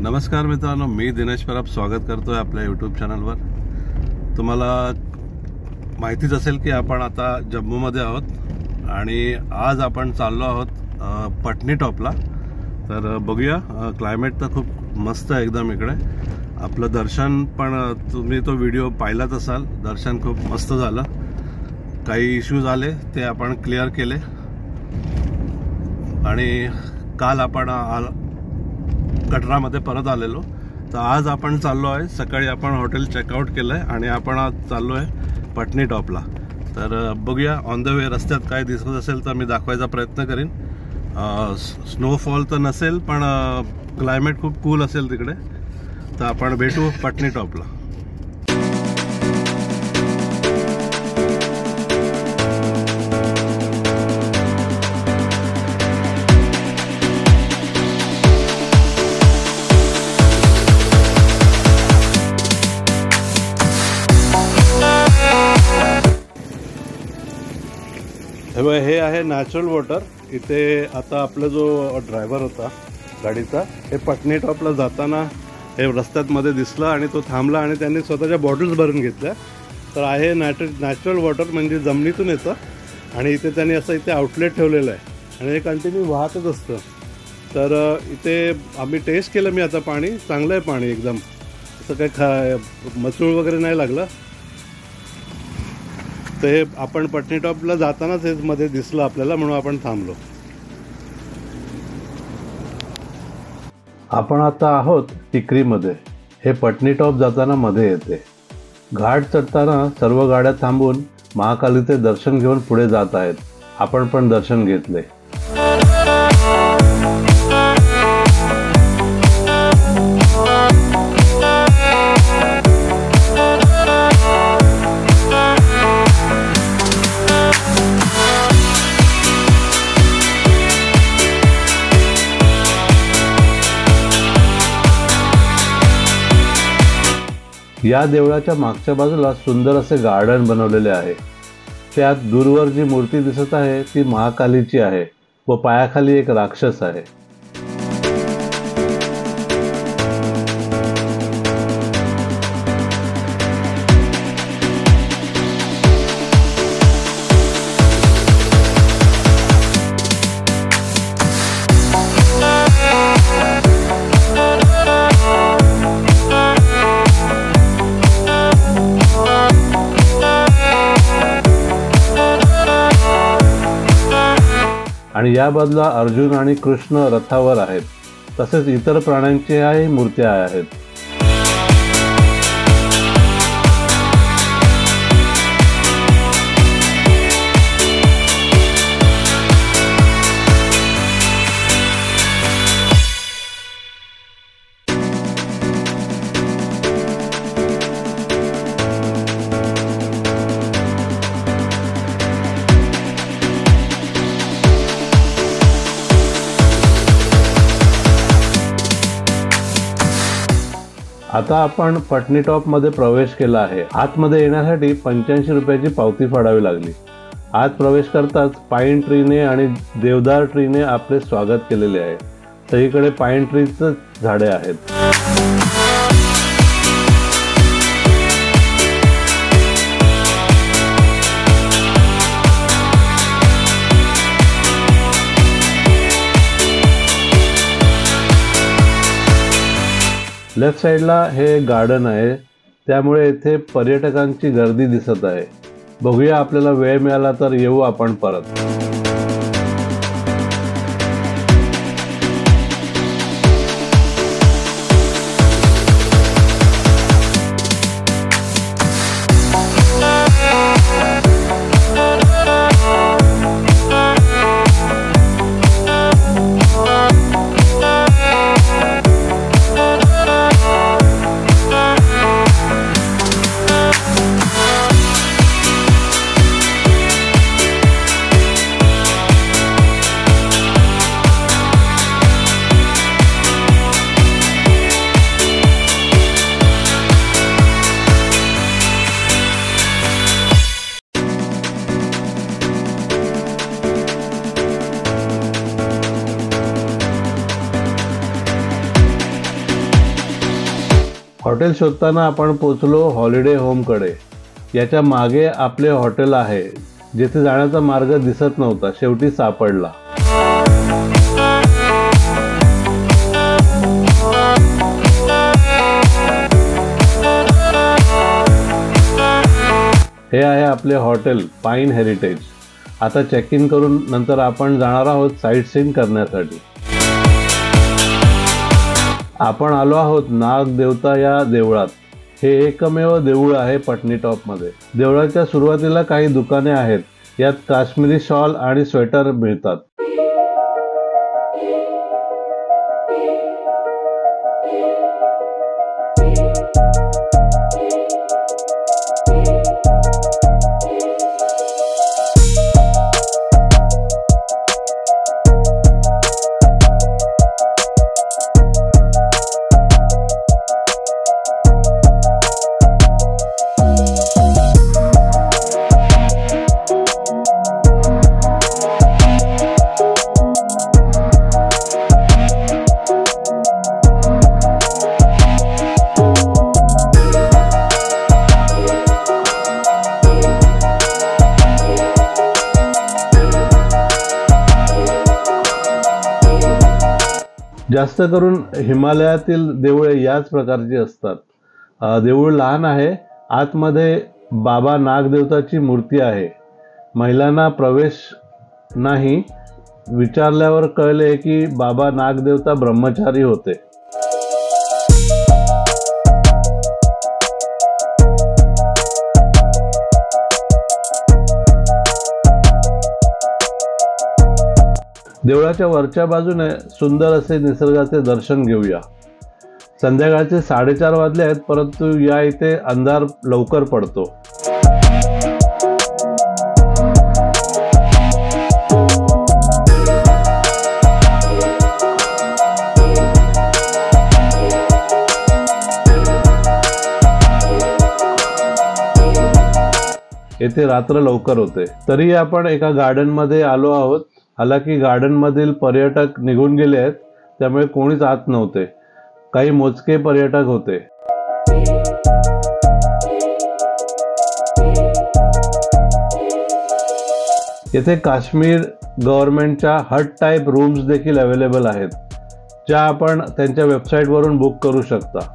नमस्कार मित्रांनो, मी दिनेश परब स्वागत करतोय आपल्या यूट्यूब चॅनलवर। तुम्हाला माहितीच असेल की आपण आता जम्मूमध्ये आहोत आणि आज आपण चाललो आहोत पटनी टॉपला। तर बघूया, क्लायमेट तर खूप मस्त आहे एकदम इकडे। आपलं दर्शन पण तुम्ही तो व्हिडिओ पाहिलाच असाल, दर्शन खूप मस्त झालं। काही इश्यूज आले ते आपण क्लिअर केले आणि काल आपण कटरामध्ये परत आलेलो। तर आज आपण चाललो आहे, सकाळी आपण हॉटेल चेकआउट केलंय आणि आपण आज चाललो आहे पटनी टॉपला। तर बघूया ऑन द वे रस्त्यात काय दिसत असेल तर मी दाखवायचा प्रयत्न करीन। स्नोफॉल तर नसेल पण क्लायमेट खूप कूल असेल तिकडे। तर आपण भेटू पटनी टॉपला। हे आहे नॅचरल वॉटर। इथे आता आपला जो ड्रायव्हर होता गाडीचा, हे पटनी टॉपला जाताना हे रस्त्यात मध्ये दिसला आणि तो थांबला आणि त्यांनी स्वतःच्या बॉटल्स भरून घेतल्या। तर आहे नॅचरल वॉटर, म्हणजे जमिनीतून येतं आणि इथे त्यांनी असं इथे आउटलेट ठेवलेलं आहे आणि हे कंटिन्यू वाहतच असतं। तर इथे आम्ही टेस्ट केलं, मी आता पाणी चांगलं आहे, पाणी एकदम असं काही मचूळ वगैरे नाही लागलं। तर हे आपण पटनी टॉपला जातानाच हे मध्ये दिसलं आपल्याला, म्हणून आपण थांबलो। आपण आता आहोत टिकरीमध्ये। हे पटनी टॉप जाताना मध्ये येते। घाट चढताना सर्व गाड्या थांबून महाकालीचे दर्शन घेऊन पुढे जात आहेत। आपण पण दर्शन घेतले। या देवळाच्या मागच्या बाजूला सुंदर असे गार्डन बनवलेले आहे। त्यात दूरवर जी मूर्ती दिसत आहे ती महाकालीची आहे व पायाखाली एक राक्षस आहे। आणि या बाजूला अर्जुन आणि कृष्ण रथावर आहेत, तसेच इतर प्राण्यांच्याही मूर्त्या आहेत। आता आपण पटनी टॉप मध्ये प्रवेश केला आहे। आतमध्ये येण्यासाठी 85 रुपयाची पावती फाडावी लागली। आत प्रवेश करताच पाईन ट्रीने आणि देवदार ट्रीने आपले स्वागत केलेले आहे। सगळीकडे पाईन ट्रीच झाडे आहेत। लेफ्ट साइडला हे गार्डन आहे, त्यामुळे येथे पर्यटकांची गर्दी दिसत आहे। बघूया, आपल्याला वेळ मिळाला तर येऊ आपण परत। हॉटेल शोधताना आपण पोचलो हॉलिडे होमकडे। याच्या मागे आपले हॉटेल आहे, जिथे जाण्याचा मार्ग दिसत नव्हता, शेवटी सापडला। हे आहे आपले हॉटेल पाईन हेरिटेज। आता चेक इन करून नंतर आपण जाणार आहोत साईट सीइंग करण्यासाठी। आपण आलो आहोत नागदेवता या देवळात। हे एकमेव देऊळ आहे पटनी टॉपमध्ये। देवळाच्या सुरुवातीला काही दुकाने आहेत, यात काश्मीरी शॉल आणि स्वेटर मिळतात। जास्त करून हिमालयातील देवळे याच प्रकारची असतात। देऊळ लहान आहे, आतमध्ये बाबा नागदेवताची मूर्ती आहे। महिलांना प्रवेश नाही। विचारल्यावर कळले की बाबा नागदेवता ब्रह्मचारी होते। देवळाच्या वरच्या बाजूने सुंदर असे निसर्गाचे दर्शन घेऊया। संध्याकाळचे 4:30 वाजले आहेत, परंतु या इथे अंधार लवकर पडतो। येथे रात्र लवकर होते। तरी आपण एका गार्डन मध्ये आलो आहोत। हालाकी गार्डन मधील पर्यटक निघून गेले आहेत, त्यामुळे कोणीच आत नव्हते। काही मोजके पर्यटक होते। येथे काश्मीर गव्हर्नमेंटच्या हट टाइप रूम्स देखील अवेलेबल आहेत, ज्या आपण त्यांच्या वेबसाईट वरून बुक करू शकता।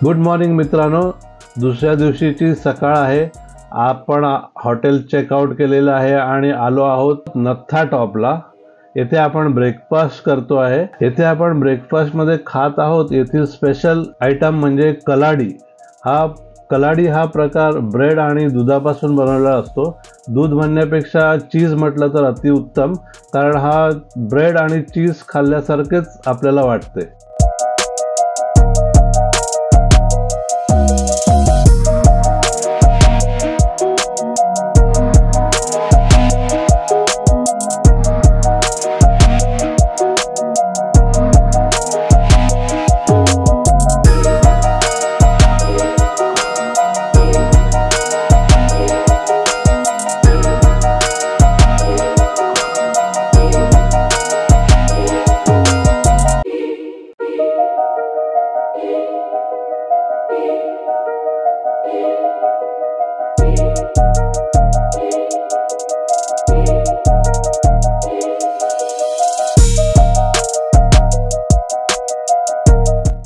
गुड मॉर्निंग मित्रांनो, दुसऱ्या दिवशीची सकाळ आहे। आपण हॉटेल चेकआउट केलेलं आहे आणि आलो आहोत नत्था टॉपला। येथे आपण ब्रेकफास्ट करतो आहे। येथे आपण ब्रेकफास्ट मध्ये खात आहोत येथील स्पेशल आयटम म्हणजे कलाडी। कलाडी हा प्रकार ब्रेड आणि दुधापासून बनवलेला असतो। दूध म्हणण्यापेक्षा चीज म्हटलं तर अतिउत्तम, कारण हा ब्रेड आणि चीज खाल्ल्यासारखेच आपल्याला वाटते।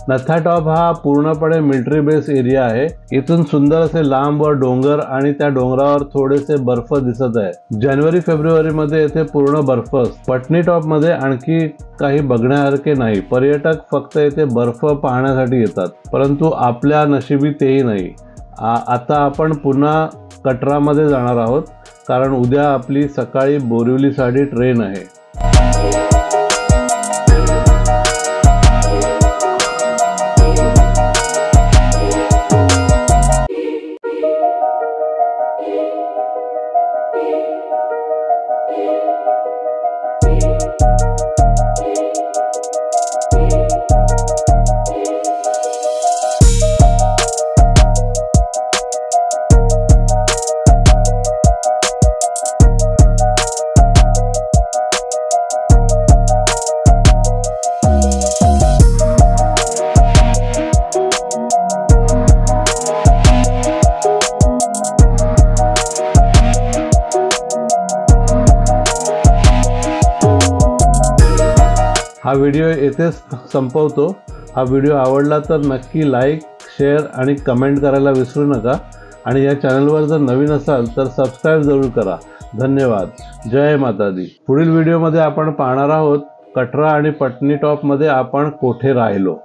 नत्था टॉप हा पूर्णपणे मिलिटरी बेस एरिया आहे। इथून सुंदर असे लांब व डोंगर आणि त्या डोंगरावर थोडेसे बर्फ दिसत आहे। जानेवारी फेब्रुवारी मध्ये येथे पूर्ण बर्फ असतो। पटनी टॉप मध्ये आणखी काही बघण्यासारखे नाही, पर्यटक फक्त येथे बर्फ पाहण्यासाठी येतात, परंतु आपल्या नशिबी तेही नाही। आता आपण पुन्हा कटरामध्ये जाणार आहोत, कारण उद्या आपली सकाळी बोरिवलीसाठी ट्रेन आहे। हा व्हिडिओ येथेच संपवतो। हा व्हिडिओ आवडला तर नक्की लाईक, शेअर आणि कमेंट करायला विसरू नका आणि या चॅनलवर जर नवीन असाल तर सबस्क्राईब जरूर करा। धन्यवाद। जय माता दी। पुढील व्हिडिओमध्ये आपण पाहणार आहोत कटरा आणि पटनी टॉप मध्ये आपण कोठे राहिलो।